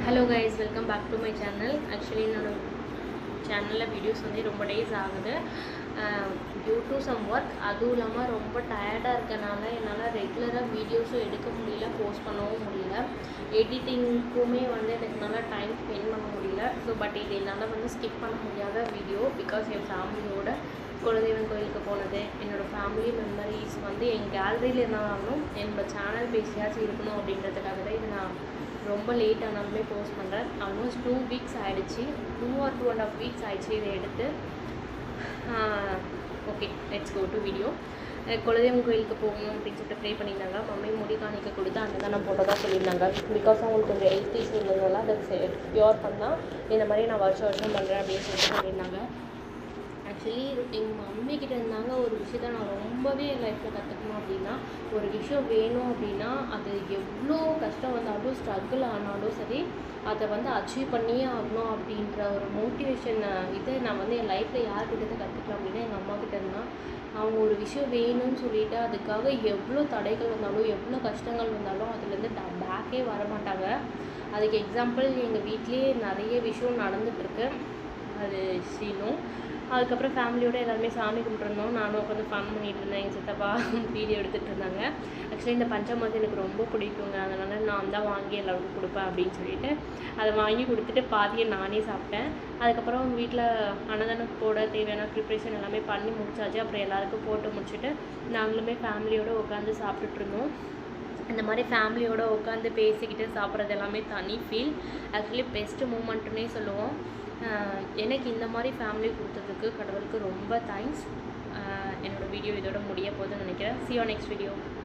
Hello guys, welcome back to my channel. Actually என்னோட சேனலில் videos வந்து ரொம்ப டேஸ் ஆகுது டியூ டு சம் ஒர்க். அதுவும் இல்லாமல் ரொம்ப டயர்டாக இருக்கனால என்னால் ரெகுலராக வீடியோஸும் எடுக்க முடியல, போஸ்ட் பண்ணவும் முடியல. எடிட்டிங்க்குமே வந்து எனக்கு நல்லா டைம் ஸ்பெண்ட் பண்ண முடியல. ஸோ பட் இது என்னால் வந்து ஸ்கிப் பண்ண முடியாத வீடியோ. பிகாஸ் என் ஃபேமிலியோட குலதெய்வம் கோயிலுக்கு போனது, என்னோடய ஃபேமிலி மெமரிஸ் வந்து என் கேலரியில் இருந்தாலும் என்னோடய சேனல் பேசியாச்சும் இருக்கணும் அப்படின்றதுக்காக தான் இது நான் ரொம்ப லேட் ஆனாலுமே போஸ்ட் பண்ணுறேன். ஆல்மோஸ்ட் 2 வீக்ஸ் ஆகிடுச்சு, 2 or 2.5 வீக்ஸ் ஆகிடுச்சு இதை எடுத்து. Okay, let's go to video. குலதெய்வம் கோயிலுக்கு போகணும் அப்படின்னு சொல்லிட்டு ப்ரே பண்ணியிருந்தாங்க. மம்மி முடி காணிக்க கொடுத்து அங்கே தான் நான் போட்டதாக சொல்லியிருந்தாங்க. பிகாஸ் அவங்களுக்கு கொஞ்சம் ஹெல்த் இஷ்யூ இருந்ததுனால அதை க்யூர் பண்ணால் இந்த மாதிரி நான் வருஷம் பண்ணுறேன் அப்படின்னு சொல்லிட்டு சொல்லியிருந்தாங்க. ஆக்சுவலி எங்கள் மம்மிக்கிட்ட இருந்தாங்க ஒரு விஷயத்த நான் ரொம்பவே என் லைஃப்பில் கற்றுக்கணும் அப்படின்னா, ஒரு விஷயம் வேணும் அப்படின்னா அது எவ்வளோ கஷ்டம் வந்தாலும் ஸ்ட்ரகிள் ஆனாலும் சரி அதை வந்து அச்சீவ் பண்ணியே ஆகணும் அப்படின்ற ஒரு மோட்டிவேஷன் இதை நான் வந்து என் லைஃப்பில் யார்கிட்ட கற்றுக்கலாம் அப்படின்னா எங்கள் அம்மாக்கிட்ட இருந்தால். அவங்க ஒரு விஷயம் வேணும்னு சொல்லிவிட்டு அதுக்காக எவ்வளோ தடைகள் வந்தாலும் எவ்வளோ கஷ்டங்கள் வந்தாலும் அதுலேருந்து பேக்கே வரமாட்டாங்க. அதுக்கு எக்ஸாம்பிள் எங்கள் வீட்லேயே நிறைய விஷயம் நடந்துகிட்ருக்கு. அது சீனும் அதுக்கப்புறம் ஃபேமிலியோடு எல்லாருமே சாமி கும்பிட்ருந்தோம். நானும் உட்காந்து ஃபன் பண்ணிகிட்டு இருந்தேன். எங்கள் சித்தப்பா வீடியோ எடுத்துகிட்டு இருந்தாங்க. ஆக்சுவலி இந்த பஞ்சாமிர்தம் எனக்கு ரொம்ப பிடிக்குங்க, அதனால் நான் தான் வாங்கி எல்லாருக்கும் கொடுப்பேன் அப்படின்னு சொல்லிட்டு அதை வாங்கி கொடுத்துட்டு பாதியை நானே சாப்பிட்டேன். அதுக்கப்புறம் வீட்டில் அன்னதானம் போட தேவையான ப்ரிப்ரேஷன் எல்லாமே பண்ணி முடிச்சாச்சு. அப்புறம் எல்லாருக்கும் போட்டு முடிச்சுட்டு நாங்களுமே ஃபேமிலியோடு உட்காந்து சாப்பிட்டுட்ருந்தோம். இந்த மாதிரி ஃபேமிலியோடு உட்காந்து பேசிக்கிட்டு சாப்பிட்றது எல்லாமே தனி ஃபீல். ஆக்சுவலி பெஸ்ட்டு மூமெண்ட்டுன்னே சொல்லுவோம். எனக்கு இந்த மாதிரி ஃபேமிலி கொடுத்ததுக்கு கடவுளுக்கு ரொம்ப தேங்க்ஸ். என்னோடய வீடியோ இதோட முடிய போகுதுன்னு நினைக்கிறேன். See you next video.